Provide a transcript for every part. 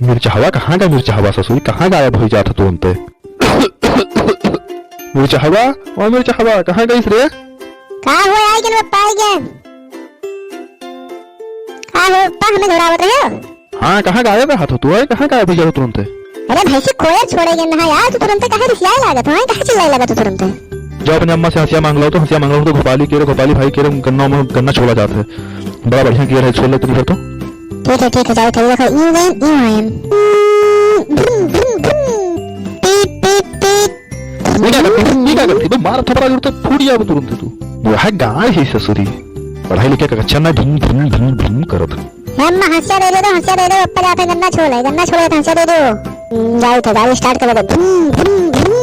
मिर्च हवा कहाँ का मिर्च हवा ससुरी कहाँ गायब हो जाता तू अंते मिर्च हवा और मिर्च हवा कहाँ गई रे का हो आई गन पप्पा आई गन का हो पप्पा हमें घुरावत रहे हो। हाँ कहाँ गायब है हाथ तू है कहाँ गायब हो जाता तुरंत। अरे भैंसी खोए छोड़ेगे ना यार तू तुरंत कहाँ रिसियाई लागत है कहाँ चिल्लाई लागत है तुरंत। जब अपने अम्मा से हंसिया मांग लो तो हंसिया मांग लो तो गोपाली भाई के गन्ना में गन्ना छोड़ा जाता है बड़ा बढ़िया किया है छोड़ ले तेरी तो ठीक है जाओ चलिए देखो you when you I am क्या करती तो मार थपड़ा जुड़ते फूट जाए तुरंत तू वो है गाय है ससुरी पढ़ाई लिखे का अच्छा ना धूम धूम धूम धूम करत अम्मा हंसिया दे दो ऊपर जाके गन्ना छोड़े तो हंसिया दे दो जाओ तो गाड़ी स्टार्ट कर दो धूम धूम धूम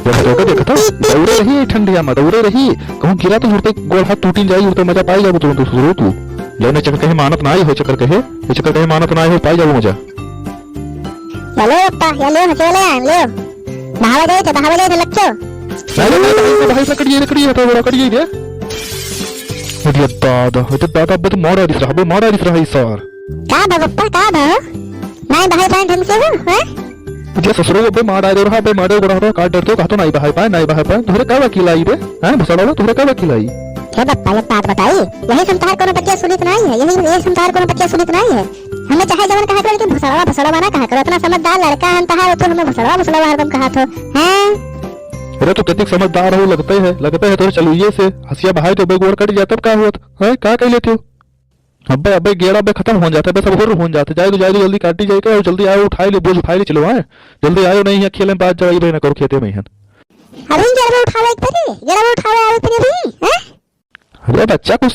देखो तो दौड़े रही ठंडिया में दौड़े रही कहूं गिरा तो उड़ते गोड़ हाथ टूटी जाई उड़ते मजा पाई जाबो तुरंत सुरो तू लेने चक्कर कहे मानत ना आई हो चक्कर कहे मानत ना आई हो पाई जाबो मजा चलो पप्पा चलो चले आए लो भावा दे लक्ष्य नहीं भाई लकड़ी है तो बड़ा कड़ी है मुझे दादा अब तो मारा दिस रहा सर का पप्पा का नहीं भाई पाए ढंग से हो हैं मुझे ससुरो पे मार आ रहा पे मारे बड़ा रहा काट डरते हो कहतो नहीं भाई पाए तोरे का वकील आई रे हैं भसड़वा तोरे का वकील आई क्या पप्पा ये बात बताइए यही संसार कोनो बच्चा सुनित नहीं है यही संसार कोनो बच्चा सुनित नहीं है हमें चाहे जवन कहा करो लेकिन भसड़वा ना कहा करो इतना समझदार लड़का है अंतहा तो हमें भसड़वा हरदम कहा तो हैं अरे तो कितने समझदार हो लगते हैं तो चलो ये से हंसिया भाई तो बेगोड़ कट जाता क्या हुआ है क्या कह लेते हो अबे गेड़ा बे खत्म हो जाता है सब हो जाते जाए तो जल्दी काटी जाएगा और जल्दी आओ उठाई ले बोझ उठाई ले चलो आए जल्दी आयो नहीं है खेले बात जाई बे ना करो खेते में अभी गेड़ा उठावे एक परी गेड़ा उठावे आवे परी भी हैं अरे बच्चा कुछ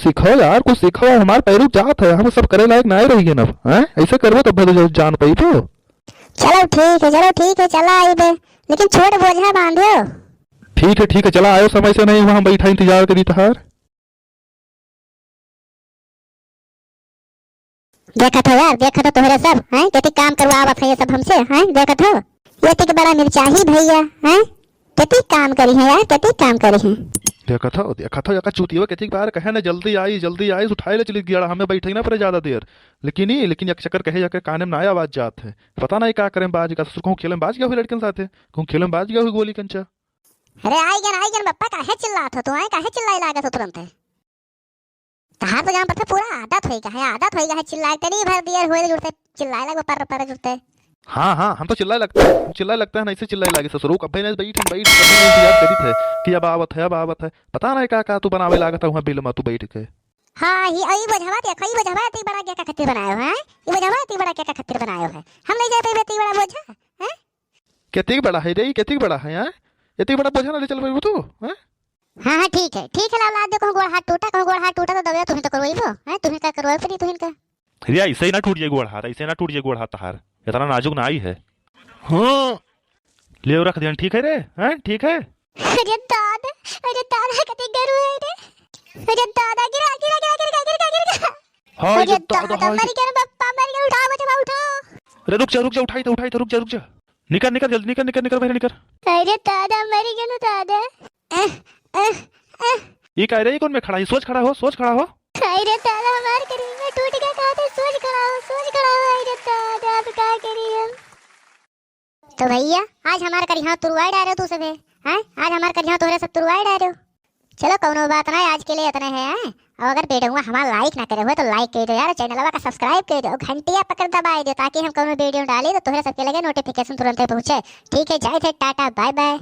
सीखो हमारे पैरू जात है हम सब करे लायक ना रही ना हैं ऐसे करबो तब तो जान पाई तो चलो ठीक है चला आई बे लेकिन छोड़ बोझा बांधो ठीक है चला आयो समय से नहीं वहां बैठा इंतजार करी तहार देखा तो तोहरे सब हैं कितनी काम करवावत है ये सब हमसे हैं देखा तो ये तिक बड़ा मिर्चाही भैया हैं कितनी काम करी है यार कितनी काम करी है देखा था या चूतियो कितनी बार कहे ना जल्दी आई उठाए ले चली गया हमें बैठे ना पर ज्यादा देर लेकिन एक चक्कर कहे जाकर काने में नया आवाज जात है पता नहीं क्या करें बाज का कहूं खेलम बाज गया हुई लड़कन साथ है कहूं खेलम बाज गया हुई गोली कंचा अरे आई गन पप्पा काहे चिल्लात हो तू आए काहे चिल्लाई लागत हो तुरंत तहार तो जान पता पूरा आदत होई है चिल्लाए तेरी भर दियर होए जुड़ते चिल्लाए लगे पर जुड़ते हाँ हम तो चिल्लाए लगता है ऐसे चिल्लाए लागे ससुरो कभी नहीं बैठ कभी नहीं इंतजार करी थे कि अब आवत है पता नहीं का तू बनावे लागत है वहां बिल में तू बैठ के हां ही आई बजवा ती बड़ा क्या का खत्तिर बनायो है ये बजवा ती बड़ा क्या का खत्तिर बनायो है हम नहीं जाते ती बड़ा बोझा हैं कितनी बड़ा है रे कितनी बड़ा है यार इतनी बड़ा बोझा ना ले चल भाई तू हैं हां ठीक है लाला दे गोड़ हाथ टूटा तो दबे तुम्हें तो करवाइबो हैं तुम्हें क्या करवाए फिर तुम्हें का रे ऐसे ही ना टूट जाए गोड़ हाथ तहार इतना नाजुक ना आई है हाँ ले रख दिया ठीक है रे हैं ठीक है अरे दादा कते गरु है रे अरे दादा गिरा हां अरे दादा मर गया पप्पा मर गया उठाओ बच्चा उठाओ अरे रुक जा उठाई रुक जा निकल जल्दी निकल भाई निकल अरे दादा मर गया ना दादा ये कह रही कौन में खड़ा है सोच खड़ा हो अरे दादा मार करी मैं टूट गया कहा था सोच खड़ा हो अरे दादा अब क्या करी हम तो भैया आज हमारे कर यहाँ तुरवाई डाले तू सब है आज हमारे कर यहाँ तोरे सब तुरवाई डाले चलो कोनो बात नहीं आज के लिए इतने हैं और अगर वीडियो हुआ हमारा लाइक ना करे हुए तो लाइक कर दो यार चैनल का सब्सक्राइब कर दो घंटिया पकड़ दबाई दो ताकि हम कोनो वीडियो डाले तो तोरे सबके लगे नोटिफिकेशन तुरंत पहुंचे ठीक है जय थे टाटा बाय बाय।